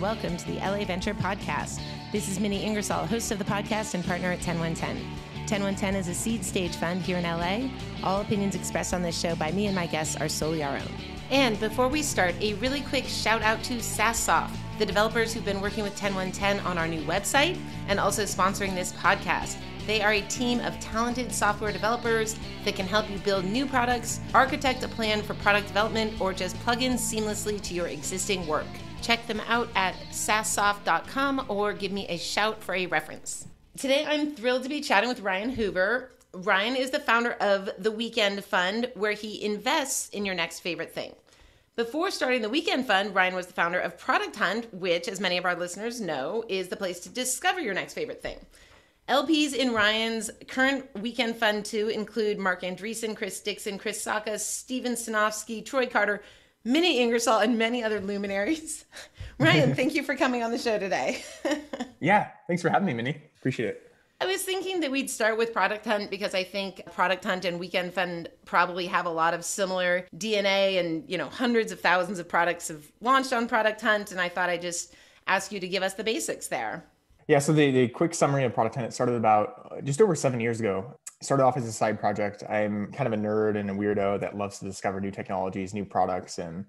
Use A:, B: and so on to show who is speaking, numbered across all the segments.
A: welcome to the LA Venture Podcast. This is Minnie Ingersoll, host of the podcast and partner at TenOneTen. TenOneTen is a seed stage fund here in LA. All opinions expressed on this show by me and my guests are solely our own. And before we start, a really quick shout out to SaaSoft, the developers who've been working with TenOneTen on our new website and also sponsoring this podcast. They are a team of talented software developers that can help you build new products, architect a plan for product development, or just plug in seamlessly to your existing work. Check them out at sassoft.com or give me a shout for a reference. Today, I'm thrilled to be chatting with Ryan Hoover. Ryan is the founder of The Weekend Fund, where he invests in your next favorite thing. Before starting The Weekend Fund, Ryan was the founder of Product Hunt, which, as many of our listeners know, is the place to discover your next favorite thing. LPs in Ryan's current Weekend Fund 2 include Mark Andreessen, Chris Dixon, Chris Sacca, Steven Sinofsky, Troy Carter, Minnie Ingersoll, and many other luminaries. Ryan, thank you for coming on the show today.
B: Yeah, thanks for having me, Minnie. Appreciate it.
A: I was thinking that we'd start with Product Hunt because I think Product Hunt and Weekend Fund probably have a lot of similar DNA, and hundreds of thousands of products have launched on Product Hunt, and I thought I'd just ask you to give us the basics there.
B: Yeah, so the quick summary of Product Hunt, it started about just over 7 years ago. It started off as a side project. I'm kind of a nerd and a weirdo that loves to discover new technologies, new products, and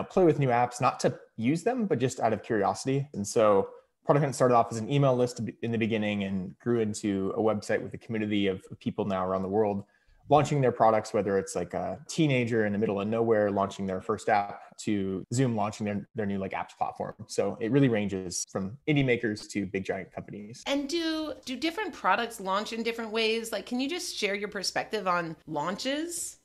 B: play with new apps, not to use them, but just out of curiosity. And so Product Hunt started off as an email list in the beginning and grew into a website with a community of people now around the world launching their products, whether it's like a teenager in the middle of nowhere launching their first app to Zoom launching their new apps platform. So it really ranges from indie makers to big giant companies.
A: And do different products launch in different ways? Can you just share your perspective on launches?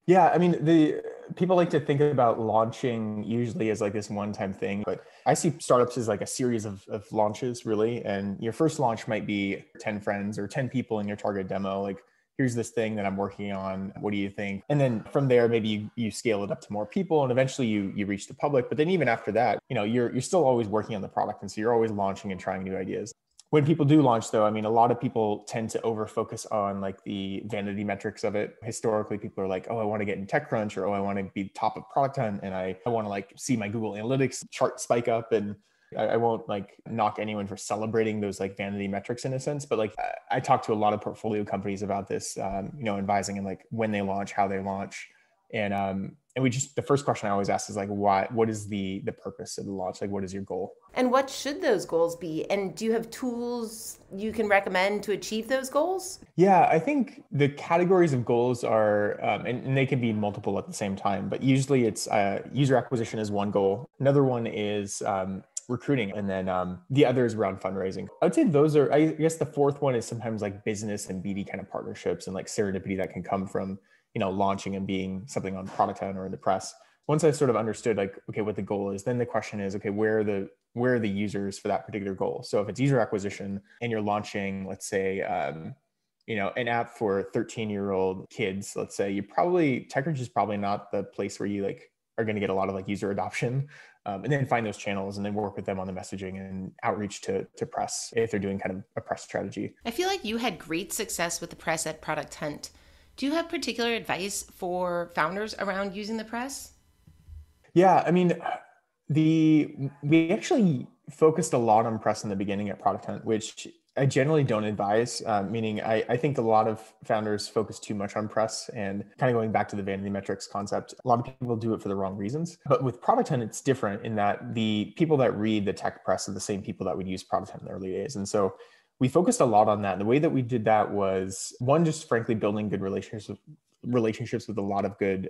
B: Yeah, I mean, the people like to think about launching usually as this one-time thing, but I see startups as a series of launches, really. And your first launch might be 10 friends or 10 people in your target demo. Here's this thing that I'm working on. What do you think? And then from there, maybe you scale it up to more people, and eventually you reach the public. But then even after that, you're still always working on the product, and so you're always launching and trying new ideas. When people do launch, though, a lot of people tend to over focus on the vanity metrics of it. Historically, people are like, oh, I want to get in TechCrunch, or oh, I want to be top of Product Hunt, and I want to see my Google Analytics chart spike up. And I won't knock anyone for celebrating those vanity metrics in a sense, but I talk to a lot of portfolio companies about this, advising and when they launch, how they launch. And the first question I always ask is what is the purpose of the launch? What is your goal?
A: And what should those goals be? And do you have tools you can recommend to achieve those goals?
B: Yeah, I think the categories of goals are, and they can be multiple at the same time, but usually it's user acquisition is one goal. Another one is recruiting. And then the other is around fundraising. I would say those are, I guess the fourth one is sometimes business and BD kind of partnerships and serendipity that can come from, launching and being something on Product Hunt or in the press. Once I sort of understood okay, what the goal is, then the question is, okay, where are the users for that particular goal? So if it's user acquisition and you're launching, let's say, an app for 13-year-old kids, let's say, TechCrunch is probably not the place where you are going to get a lot of user adoption. And then find those channels and then work with them on the messaging and outreach to press if they're doing kind of a press strategy.
A: I feel like you had great success with the press at Product Hunt. Do you have particular advice for founders around using the press?
B: Yeah, we actually focused a lot on press in the beginning at Product Hunt, which I generally don't advise, meaning I think a lot of founders focus too much on press, and kind of going back to the vanity metrics concept, a lot of people do it for the wrong reasons. But with Product Hunt, it's different in that the people that read the tech press are the same people that would use Product Hunt in the early days. And so we focused a lot on that. And the way that we did that was, one, just frankly building good relationships with a lot of good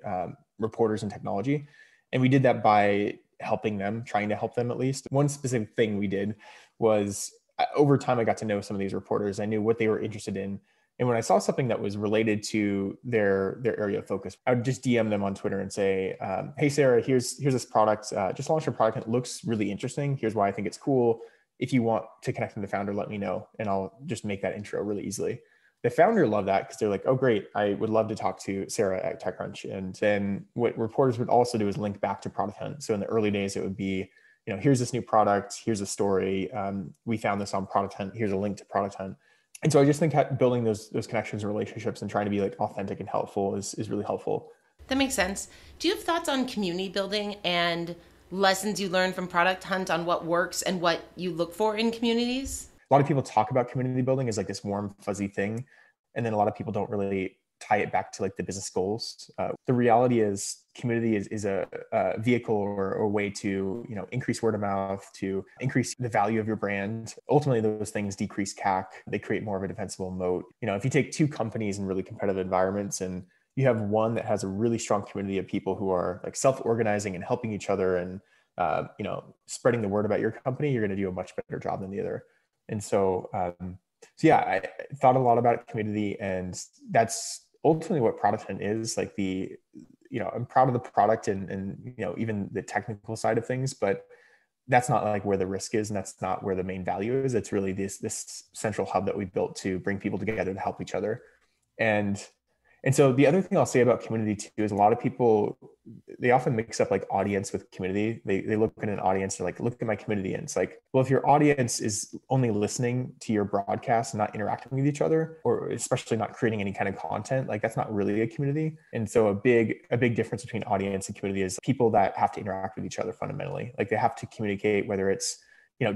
B: reporters in technology. And we did that by trying to help them at least. One specific thing we did was, over time, I got to know some of these reporters. I knew what they were interested in. And when I saw something that was related to their area of focus, I would just DM them on Twitter and say, hey, Sarah, here's this product. Just launched a product. It looks really interesting. Here's why I think it's cool. If you want to connect with the founder, let me know. And I'll just make that intro really easily. The founder loved that because they're like, oh, great. I would love to talk to Sarah at TechCrunch. And then what reporters would also do is link back to Product Hunt. So in the early days, it would be, here's this new product. Here's a story. We found this on Product Hunt. Here's a link to Product Hunt. And so I just think building those connections and relationships and trying to be authentic and helpful is really helpful.
A: That makes sense. Do you have thoughts on community building and lessons you learned from Product Hunt on what works and what you look for in communities?
B: A lot of people talk about community building as like this warm, fuzzy thing. And then a lot of people don't really tie it back to like the business goals. The reality is community is a vehicle or a way to, increase word of mouth, to increase the value of your brand. Ultimately, those things decrease CAC. They create more of a defensible moat. If you take two companies in really competitive environments and you have one that has a really strong community of people who are like self-organizing and helping each other and, spreading the word about your company, you're going to do a much better job than the other. And so yeah, I thought a lot about community, and that's ultimately what Product Hunt is. Like I'm proud of the product and even the technical side of things, but that's not like where the risk is, and that's not where the main value is. It's really this central hub that we built to bring people together to help each other. And so the other thing I'll say about community too is a lot of people, they often mix up like audience with community. They look at an audience and like, look at my community. And it's like, well, if your audience is only listening to your broadcast and not interacting with each other, or especially not creating any kind of content, like that's not really a community. And so a big difference between audience and community is people that have to interact with each other fundamentally. Like they have to communicate, whether it's,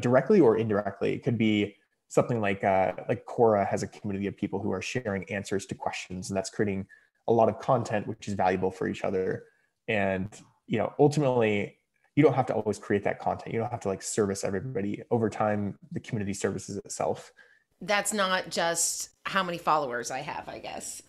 B: directly or indirectly. It could be something like Quora has a community of people who are sharing answers to questions, and that's creating a lot of content, which is valuable for each other. And, ultimately you don't have to always create that content. You don't have to like service everybody. Over time, the community services itself.
A: That's not just how many followers I have, I guess.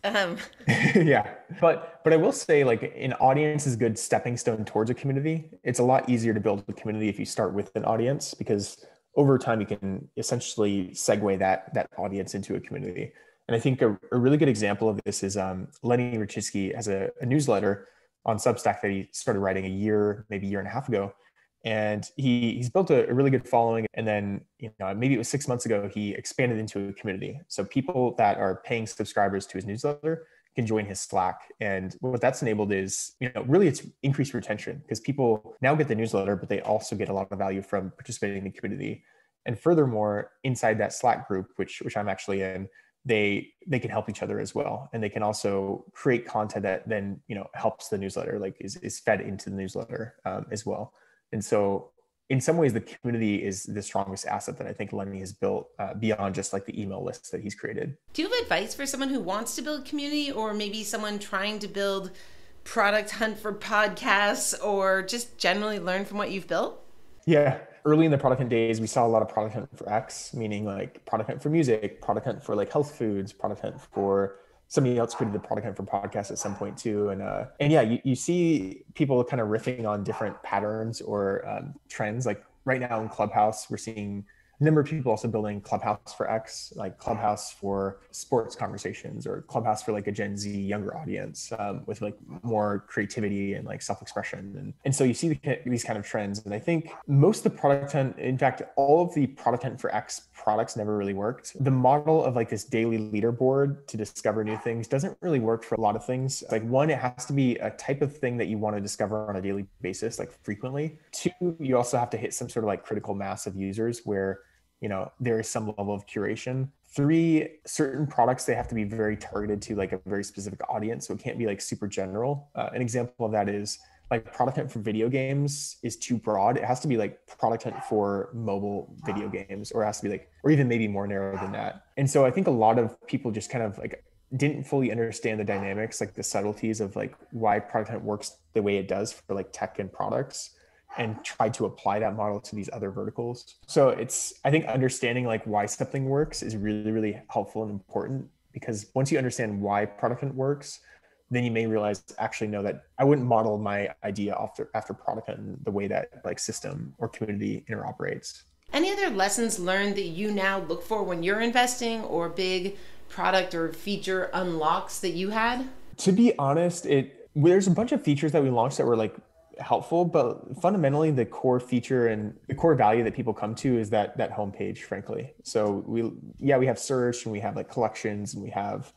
B: Yeah. But I will say like an audience is a good stepping stone towards a community. It's a lot easier to build a community if you start with an audience, because over time, you can essentially segue that audience into a community. And I think a really good example of this is Lenny Rachitsky has a newsletter on Substack that he started writing maybe a year and a half ago. And he's built a really good following. And then, maybe it was 6 months ago, he expanded into a community. So people that are paying subscribers to his newsletter can join his Slack. And what that's enabled is, really it's increased retention, because people now get the newsletter, but they also get a lot of value from participating in the community. And furthermore, inside that Slack group, which I'm actually in, they can help each other as well. And they can also create content that then, helps the newsletter, like is fed into the newsletter as well. And so in some ways, the community is the strongest asset that I think Lenny has built beyond just like the email lists that he's created.
A: Do you have advice for someone who wants to build community, or maybe someone trying to build Product Hunt for podcasts, or just generally learn from what you've built?
B: Yeah. Early in the Product Hunt days, we saw a lot of Product Hunt for X, meaning like Product Hunt for music, Product Hunt for like health foods, Product Hunt for somebody else created the Product Hunt for podcasts at some point too. And yeah, you see people kind of riffing on different patterns or trends. Like right now in Clubhouse, we're seeing a number of people also building Clubhouse for X, like Clubhouse for sports conversations, or Clubhouse for like a Gen Z younger audience with like more creativity and like self-expression. And so you see these kind of trends. And I think most of the Product Hunt, in fact, all of the Product Hunt for X products never really worked. The model of like this daily leaderboard to discover new things doesn't really work for a lot of things. Like one, it has to be a type of thing that you want to discover on a daily basis, like frequently. Two, you also have to hit some sort of like critical mass of users where there is some level of curation. Three, certain products, they have to be very targeted to like a very specific audience. So it can't be like super general. An example of that is like Product Hunt for video games is too broad. It has to be like Product Hunt for mobile video games, or it has to be like, or even maybe more narrow than that. And so I think a lot of people just kind of like didn't fully understand the dynamics, like the subtleties of like why Product Hunt works the way it does for like tech and products, and tried to apply that model to these other verticals. So I think understanding like why something works is really, really helpful and important, because once you understand why Product Hunt works, then you may realize, actually, no, that I wouldn't model my idea after Product Hunt the way that like system or community interoperates.
A: Any other lessons learned that you now look for when you're investing, or big product or feature unlocks that you had?
B: To be honest, there's a bunch of features that we launched that were like helpful, but fundamentally the core feature and the core value that people come to is that homepage, frankly. So we have search, and we have like collections, and we have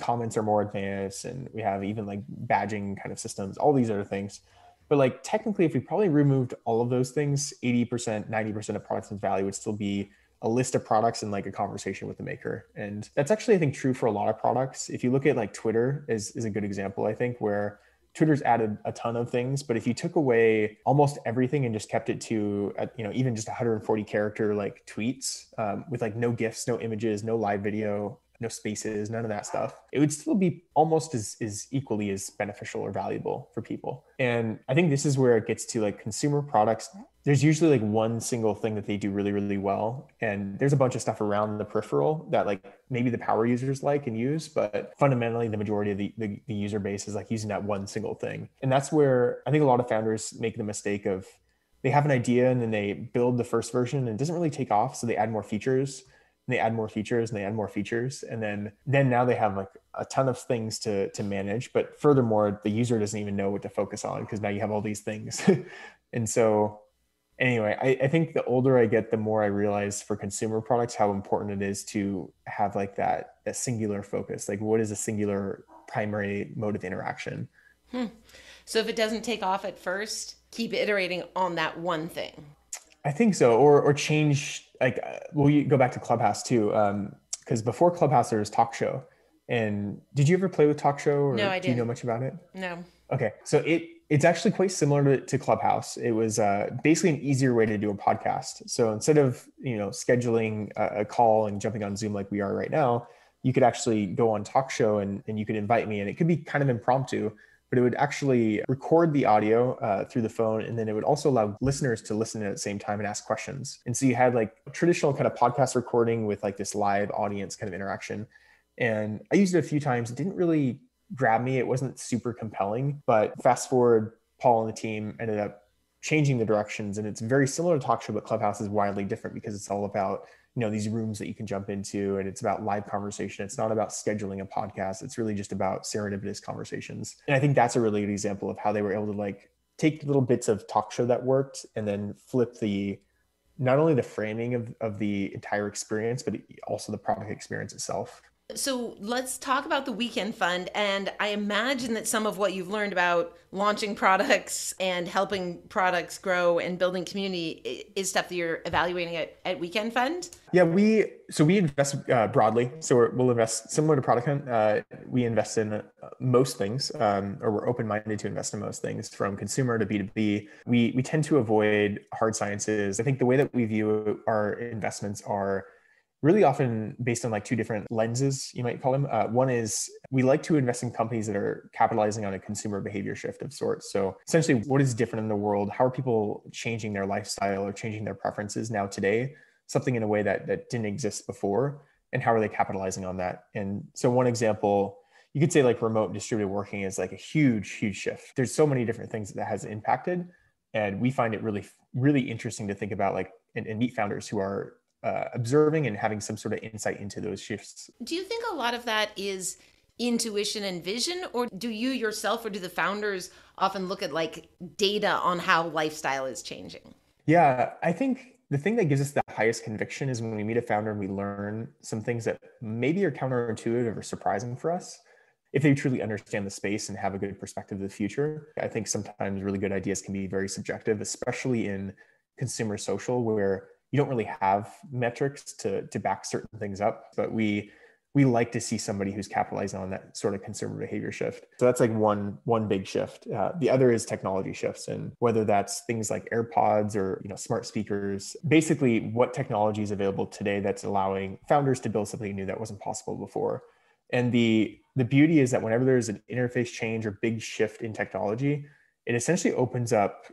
B: comments are more advanced, and we have even like badging kind of systems, all these other things. But like technically, if we probably removed all of those things, 80%, 90% of Product Hunt's value would still be a list of products and like a conversation with the maker. And that's actually, I think, true for a lot of products. If you look at like Twitter is a good example, I think, where Twitter's added a ton of things, but if you took away almost everything and just kept it to, even just 140 character like tweets with like no GIFs, no images, no live video, no spaces, none of that stuff, it would still be almost as equally as beneficial or valuable for people. And I think this is where it gets to like consumer products. There's usually like one single thing that they do really, really well. And there's a bunch of stuff around the peripheral that like maybe the power users like and use, but fundamentally the majority of the user base is like using that one single thing. And that's where I think a lot of founders make the mistake of they have an idea and then they build the first version and it doesn't really take off. So they add more features. And they add more features and they add more features. And then now they have like a ton of things to manage. But furthermore, the user doesn't even know what to focus on because now you have all these things. And so anyway, I think the older I get, the more I realize for consumer products, how important it is to have like that singular focus. Like what is a singular primary mode of interaction?
A: So if it doesn't take off at first, keep iterating on that one thing.
B: I think so, or change, like, you go back to Clubhouse too, because before Clubhouse there was Talk Show. And did you ever play with Talk Show? Or
A: no, I didn't.
B: Do you know much about it?
A: No.
B: Okay, so it's actually quite similar to Clubhouse. It was basically an easier way to do a podcast. So instead of scheduling a call and jumping on Zoom like we are right now, you could actually go on Talk Show and you could invite me, and it could be kind of impromptu. But it would actually record the audio through the phone. And then it would also allow listeners to listen at the same time and ask questions. And so you had like a traditional kind of podcast recording with like this live audience kind of interaction. And I used it a few times. It didn't really grab me. It wasn't super compelling, but fast forward, Paul and the team ended up changing the directions. And it's very similar to Talk Show, but Clubhouse is wildly different because it's all about these rooms that you can jump into, and it's about live conversation. It's not about scheduling a podcast. It's really just about serendipitous conversations. And I think that's a really good example of how they were able to like take little bits of Talk Show that worked and then flip not only the framing of the entire experience, but also the product experience itself.
A: So let's talk about the Weekend Fund. And I imagine that some of what you've learned about launching products and helping products grow and building community is stuff that you're evaluating at Weekend Fund.
B: Yeah, we invest broadly. So we'll invest similar to Product Hunt. We invest in most things, or we're open-minded to invest in most things, from consumer to B2B. We tend to avoid hard sciences. I think the way that we view our investments are really often based on like two different lenses, you might call them. One is we like to invest in companies that are capitalizing on a consumer behavior shift of sorts. So essentially, what is different in the world? How are people changing their lifestyle or changing their preferences now today? Something in a way that didn't exist before, and how are they capitalizing on that? And so one example, you could say like remote distributed working is like a huge, huge shift. There's so many different things that has impacted. And we find it really, really interesting to think about like and meet founders who are observing and having some sort of insight into those shifts.
A: Do you think a lot of that is intuition and vision, or do you yourself or do the founders often look at like data on how lifestyle is changing?
B: Yeah, I think the thing that gives us the highest conviction is when we meet a founder and we learn some things that maybe are counterintuitive or surprising for us. If they truly understand the space and have a good perspective of the future, I think sometimes really good ideas can be very subjective, especially in consumer social, where you don't really have metrics to back certain things up, but we like to see somebody who's capitalizing on that sort of consumer behavior shift. So that's like one big shift. The other is technology shifts, and whether that's things like AirPods or smart speakers. Basically, what technology is available today that's allowing founders to build something new that wasn't possible before. And the beauty is that whenever there's an interface change or big shift in technology, it essentially opens up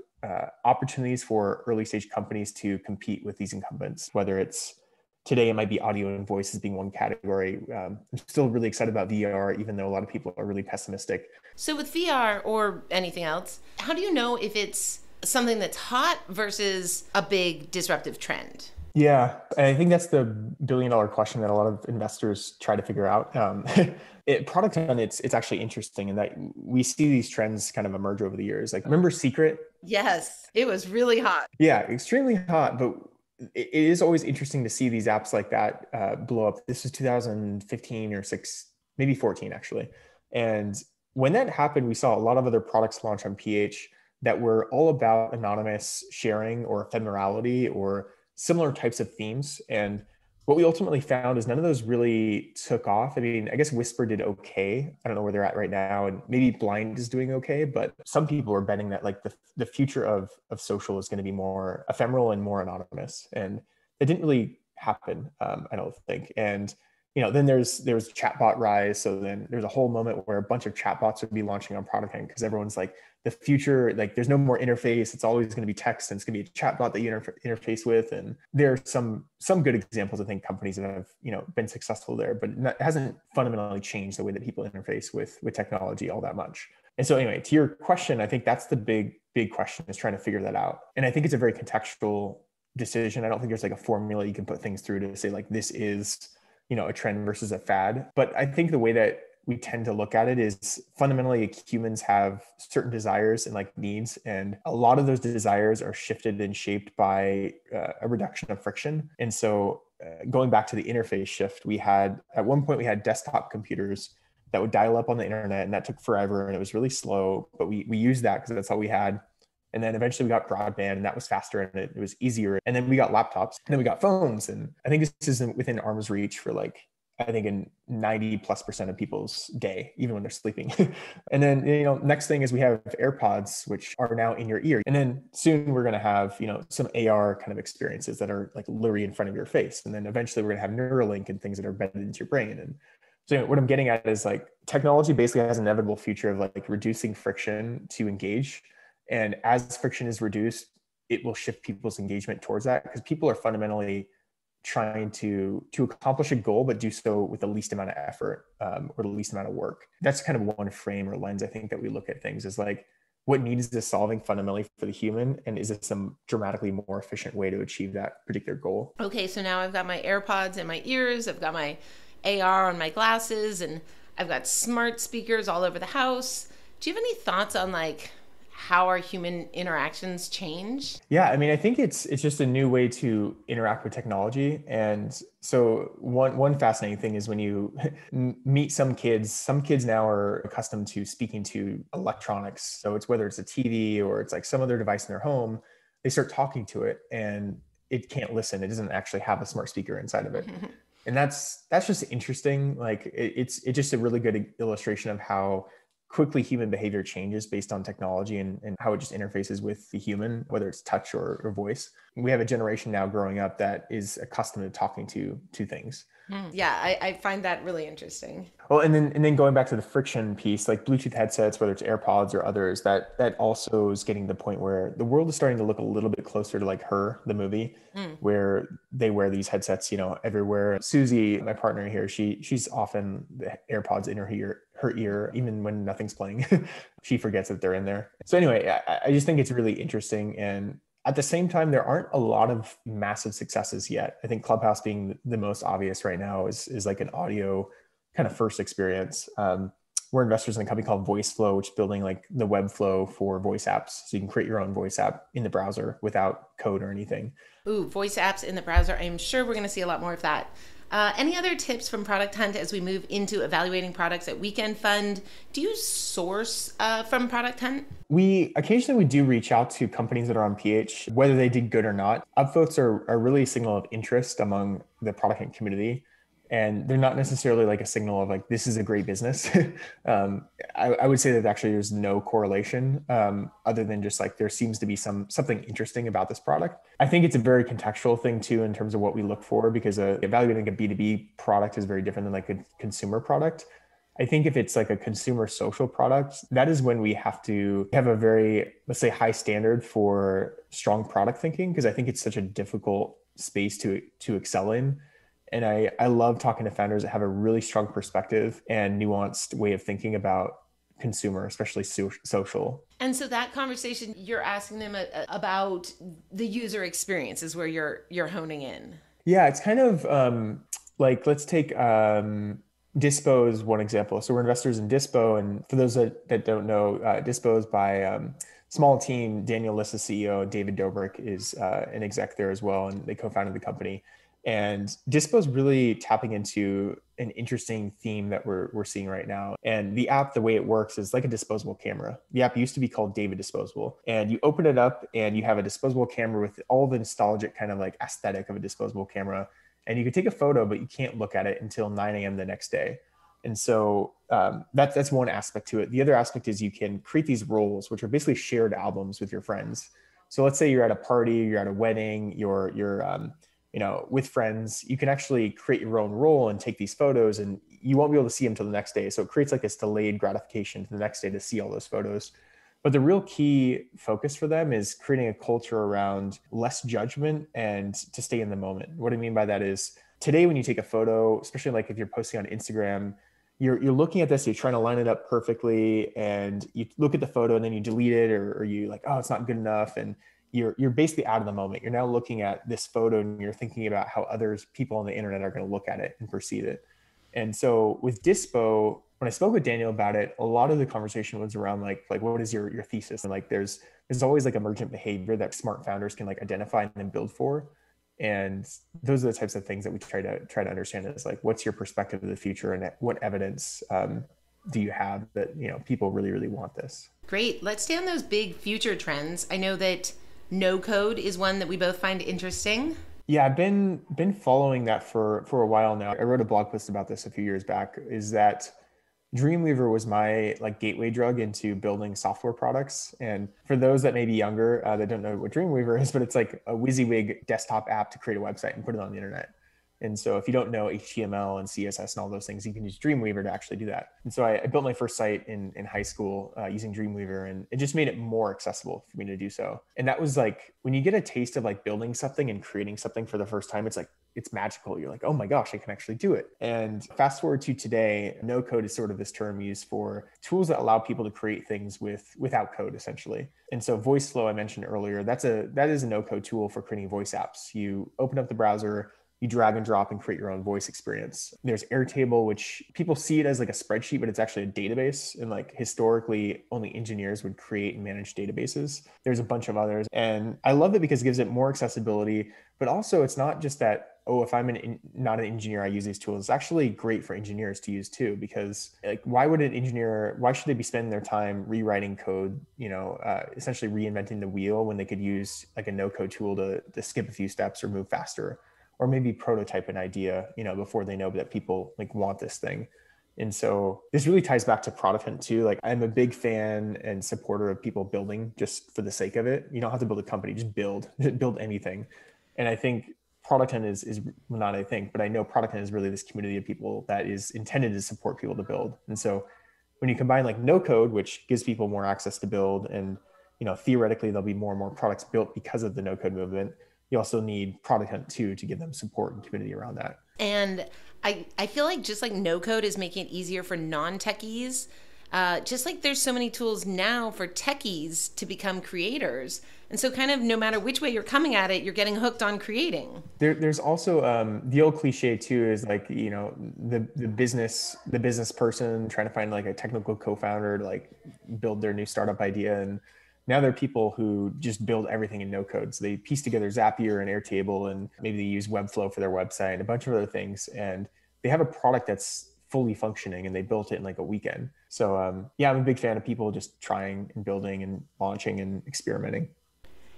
B: opportunities for early stage companies to compete with these incumbents. Whether it's today, it might be audio and voice as being one category. I'm still really excited about VR, even though a lot of people are really pessimistic.
A: So with VR or anything else, how do you know if it's something that's hot versus a big disruptive trend?
B: Yeah, and I think that's the billion-dollar question that a lot of investors try to figure out. Product Hunt, it's actually interesting in that we see these trends kind of emerge over the years. Like, remember Secret?
A: Yes, it was really hot.
B: Yeah, extremely hot, but it is always interesting to see these apps like that blow up. This was 2015 or 6, maybe 14 actually. And when that happened, we saw a lot of other products launch on PH that were all about anonymous sharing or ephemerality or similar types of themes. And what we ultimately found is none of those really took off. I mean, I guess Whisper did okay. I don't know where they're at right now, and maybe Blind is doing okay, but some people are betting that like the future of social is going to be more ephemeral and more anonymous, and it didn't really happen, I don't think. And then there was chatbot rise. So then there's a whole moment where a bunch of chatbots would be launching on Product Hunt because everyone's like, the future, like there's no more interface. It's always going to be text, and it's going to be a chatbot that you interface with. And there are some good examples. I think companies that have been successful there, but it hasn't fundamentally changed the way that people interface with technology all that much. And so anyway, to your question, I think that's the big question, is trying to figure that out. And I think it's a very contextual decision. I don't think there's like a formula you can put things through to say like this is a trend versus a fad. But I think the way that we tend to look at it is fundamentally humans have certain desires and like needs, and a lot of those desires are shifted and shaped by a reduction of friction. And so going back to the interface shift, at one point we had desktop computers that would dial up on the internet, and that took forever and it was really slow, but we used that because that's all we had. And then eventually we got broadband, and that was faster and it was easier. And then we got laptops, and then we got phones. And I think this is within arm's reach for like, I think in 90+% of people's day, even when they're sleeping. And then, next thing is we have AirPods, which are now in your ear. And then soon we're going to have, some AR kind of experiences that are like literally in front of your face. And then eventually we're going to have Neuralink and things that are embedded into your brain. And so what I'm getting at is like technology basically has an inevitable future of like reducing friction to engage. And as friction is reduced, it will shift people's engagement towards that, because people are fundamentally trying to accomplish a goal, but do so with the least amount of effort, or the least amount of work. That's kind of one frame or lens I think that we look at things, is like, what need is this solving fundamentally for the human? And is it some dramatically more efficient way to achieve that particular goal?
A: Okay, so now I've got my AirPods in my ears, I've got my AR on my glasses, and I've got smart speakers all over the house. Do you have any thoughts on like how our human interactions change?
B: Yeah, I mean, I think it's just a new way to interact with technology. And so one fascinating thing is when you meet some kids now are accustomed to speaking to electronics. So it's whether it's a TV or it's like some other device in their home, they start talking to it and it can't listen. It doesn't actually have a smart speaker inside of it. And that's just interesting. Like it's just a really good illustration of how quickly human behavior changes based on technology and how it just interfaces with the human, whether it's touch or voice. We have a generation now growing up that is accustomed to talking to things.
A: Yeah, I find that really interesting.
B: Well, and then going back to the friction piece, like Bluetooth headsets, whether it's AirPods or others, that also is getting to the point where the world is starting to look a little bit closer to like Her, the movie, where they wear these headsets, everywhere. Susie, my partner here, she's often the AirPods in her ear, even when nothing's playing. She forgets that they're in there. So anyway, I just think it's really interesting. And at the same time, there aren't a lot of massive successes yet. I think Clubhouse being the most obvious right now is like an audio kind of first experience. We're investors in a company called VoiceFlow, which is building like the web flow for voice apps. So you can create your own voice app in the browser without code or anything.
A: Ooh, voice apps in the browser. I'm sure we're going to see a lot more of that. Any other tips from Product Hunt as we move into evaluating products at Weekend Fund? Do you source from Product Hunt?
B: We occasionally do reach out to companies that are on PH, whether they did good or not. Upvotes are really a signal of interest among the Product Hunt community. And they're not necessarily like a signal of like, this is a great business. I would say that actually there's no correlation other than just like, there seems to be something interesting about this product. I think it's a very contextual thing too, in terms of what we look for, because evaluating a B2B product is very different than like a consumer product. I think if it's like a consumer social product, that is when we have to have a very, let's say, high standard for strong product thinking, because I think it's such a difficult space to excel in. And I love talking to founders that have a really strong perspective and nuanced way of thinking about consumer, especially social.
A: And so that conversation, you're asking them about the user experience is where you're honing in.
B: Yeah, it's kind of like, let's take Dyspo is one example. So we're investors in Dyspo. And for those that don't know, Dyspo is by small team. Daniel Liss, the CEO, David Dobrik is an exec there as well. And they co-founded the company. And Dyspo is really tapping into an interesting theme that we're seeing right now. And the app, the way it works is like a disposable camera. The app used to be called David Disposable. And you open it up and you have a disposable camera with all the nostalgic kind of like aesthetic of a disposable camera. And you could take a photo, but you can't look at it until 9 a.m. the next day. And so that's one aspect to it. The other aspect is you can create these roles, which are basically shared albums with your friends. So let's say you're at a party, you're at a wedding, you're with friends. You can actually create your own role and take these photos, and you won't be able to see them until the next day. So it creates like this delayed gratification to the next day to see all those photos. But the real key focus for them is creating a culture around less judgment and to stay in the moment. What I mean by that is today, when you take a photo, especially like if you're posting on Instagram, you're looking at this, you're trying to line it up perfectly, and you look at the photo and then you delete it, or you like, oh, it's not good enough. And you're basically out of the moment. You're now looking at this photo and you're thinking about how people on the internet are going to look at it and perceive it. And so with Dyspo, when I spoke with Daniel about it, a lot of the conversation was around like what is your thesis? And like there's always like emergent behavior that smart founders can like identify and then build for. And those are the types of things that we try to understand is like, what's your perspective of the future and what evidence do you have that, people really, really want this?
A: Great. Let's stay on those big future trends. I know that no code is one that we both find interesting.
B: Yeah, I've been following that for a while now. I wrote a blog post about this a few years back, is that Dreamweaver was my like gateway drug into building software products. And for those that may be younger, that don't know what Dreamweaver is, but it's like a WYSIWYG desktop app to create a website and put it on the internet. And so if you don't know HTML and CSS and all those things, you can use Dreamweaver to actually do that. And so I built my first site in high school using Dreamweaver, and it just made it more accessible for me to do so. And that was like, when you get a taste of like building something and creating something for the first time, it's like, it's magical. You're like, oh my gosh, I can actually do it. And fast forward to today, no code is sort of this term used for tools that allow people to create things without code, essentially. And so VoiceFlow, I mentioned earlier, that is a no code tool for creating voice apps. You open up the browser, you drag and drop and create your own voice experience. There's Airtable, which people see it as like a spreadsheet, but it's actually a database. And like historically, only engineers would create and manage databases. There's a bunch of others. And I love it because it gives it more accessibility, but also it's not just that, oh, if I'm not an engineer, I use these tools. It's actually great for engineers to use too, because like, why should they be spending their time rewriting code, essentially reinventing the wheel when they could use like a no code tool to skip a few steps or move faster? Or maybe prototype an idea, before they know that people like want this thing. And so this really ties back to Product Hunt too. Like I'm a big fan and supporter of people building just for the sake of it. You don't have to build a company, just build anything. And I think Product Hunt is well, not I think, but I know Product Hunt is really this community of people that is intended to support people to build. And so when you combine like no code, which gives people more access to build, and theoretically there'll be more and more products built because of the no code movement, you also need Product Hunt too to give them support and community around that.
A: And I feel like just like no code is making it easier for non-techies. Just like there's so many tools now for techies to become creators. And so kind of no matter which way you're coming at it, you're getting hooked on creating.
B: There's also the old cliche too is like, the business person trying to find like a technical co-founder to like build their new startup idea. And now there are people who just build everything in no code. So they piece together Zapier and Airtable, and maybe they use Webflow for their website and a bunch of other things. And they have a product that's fully functioning and they built it in like a weekend. So I'm a big fan of people just trying and building and launching and experimenting.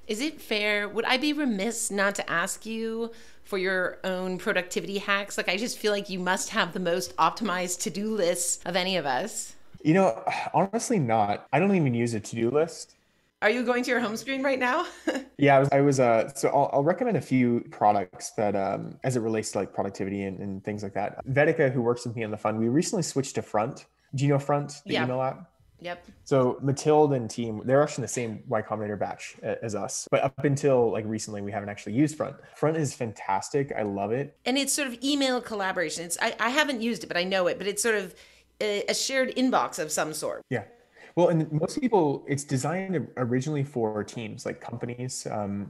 A: Is it fair? Would I be remiss not to ask you for your own productivity hacks? Like, I just feel like you must have the most optimized to-do lists of any of us.
B: Honestly not. I don't even use a to-do list.
A: Are you going to your home screen right now?
B: Yeah, I was. So I'll recommend a few products that, as it relates to like productivity and things like that. Vedika, who works with me on the fund, we recently switched to Front. Do you know Front, the email app?
A: Yep.
B: So Mathilde and team, they're actually in the same Y Combinator batch as us. But up until like recently, we haven't actually used Front. Front is fantastic. I love it.
A: And it's sort of email collaboration. I haven't used it, but I know it. But it's sort of a shared inbox of some sort.
B: Yeah. Well, and most people, it's designed originally for teams, like companies,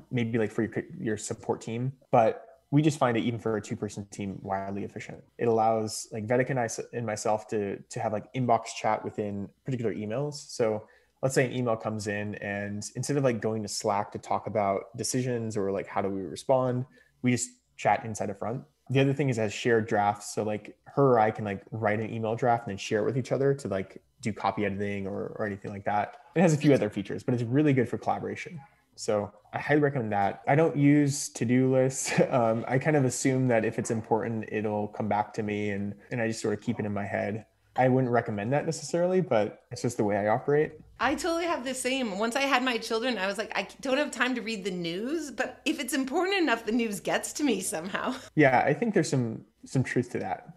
B: maybe like for your support team. But we just find it, even for a 2-person team, wildly efficient. It allows like Vedika and myself to have like inbox chat within particular emails. So let's say an email comes in, and instead of like going to Slack to talk about decisions or like how do we respond, we just chat inside of Front. The other thing is it has shared drafts. So like her or I can like write an email draft and then share it with each other to like do copy editing or anything like that. It has a few other features, but it's really good for collaboration. So I highly recommend that. I don't use to-do lists. I kind of assume that if it's important, it'll come back to me, and I just sort of keep it in my head. I wouldn't recommend that necessarily, but it's just the way I operate.
A: I totally have the same. Once I had my children, I was like, I don't have time to read the news, but if it's important enough, the news gets to me somehow.
B: Yeah, I think there's some truth to that.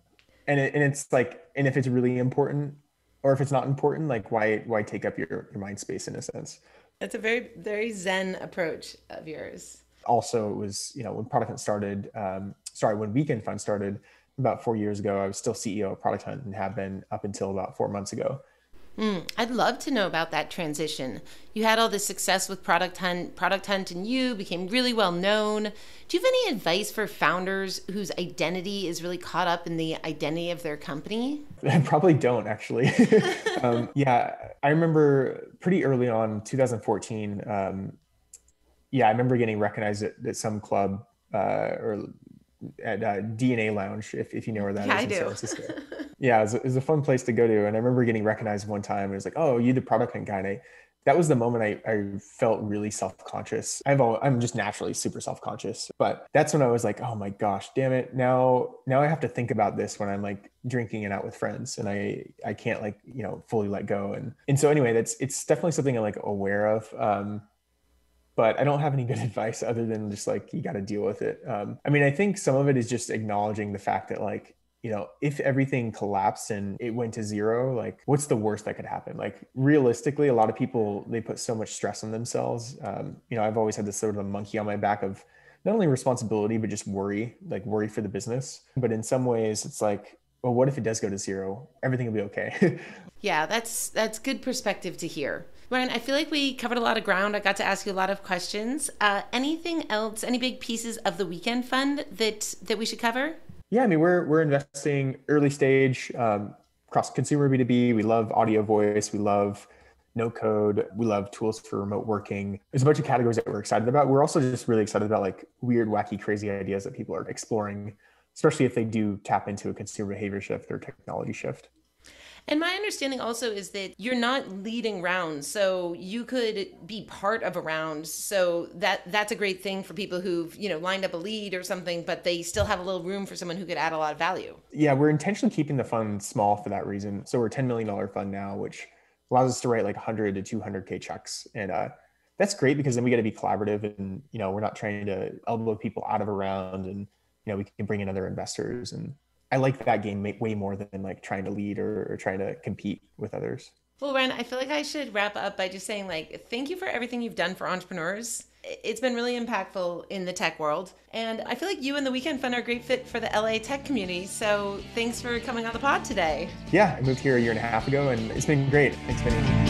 B: And it's like, and if it's really important, or if it's not important, like why take up your mind space in a sense?
A: That's a very, very Zen approach of yours.
B: Also, it was, when Product Hunt started, when Weekend Fund started about 4 years ago, I was still CEO of Product Hunt and have been up until about 4 months ago.
A: I'd love to know about that transition. You had all this success with Product Hunt and you became really well known. Do you have any advice for founders whose identity is really caught up in the identity of their company?
B: I probably don't, actually. Yeah, I remember pretty early on, 2014, I remember getting recognized at some club or at DNA Lounge, if you know where that is in San Francisco. Yeah, it was a fun place to go to. And I remember getting recognized one time. It was like, oh, you the Product Hunt guy. And that was the moment I felt really self-conscious. I'm just naturally super self-conscious. But that's when I was like, oh my gosh, damn it. Now I have to think about this when I'm like drinking and out with friends. And I can't like, fully let go. And so anyway, it's definitely something I'm like aware of. But I don't have any good advice other than just like, you got to deal with it. I think some of it is just acknowledging the fact that like, if everything collapsed and it went to zero, like what's the worst that could happen? Like realistically, a lot of people, they put so much stress on themselves. I've always had this sort of a monkey on my back of not only responsibility, but just worry for the business. But in some ways it's like, well, what if it does go to zero? Everything will be okay.
A: Yeah, that's good perspective to hear. Ryan, I feel like we covered a lot of ground. I got to ask you a lot of questions. Anything else, any big pieces of the Weekend Fund that we should cover?
B: Yeah, we're investing early stage across consumer B2B. We love audio voice. We love no code. We love tools for remote working. There's a bunch of categories that we're excited about. We're also just really excited about like weird, wacky, crazy ideas that people are exploring, especially if they do tap into a consumer behavior shift or technology shift.
A: And my understanding also is that you're not leading rounds, so you could be part of a round. So that's a great thing for people who've, lined up a lead or something, but they still have a little room for someone who could add a lot of value. Yeah,
B: we're intentionally keeping the fund small for that reason. So we're a $10 million fund now, which allows us to write like 100 to 200K checks. And that's great because then we got to be collaborative and, we're not trying to elbow people out of a round and, we can bring in other investors. And I like that game way more than like trying to lead or trying to compete with others.
A: Well, Ryan, I feel like I should wrap up by just saying like, thank you for everything you've done for entrepreneurs. It's been really impactful in the tech world. And I feel like you and the Weekend Fund are a great fit for the LA tech community. So thanks for coming on the pod today.
B: Yeah, I moved here a year and a half ago and it's been great. Thanks, Minnie.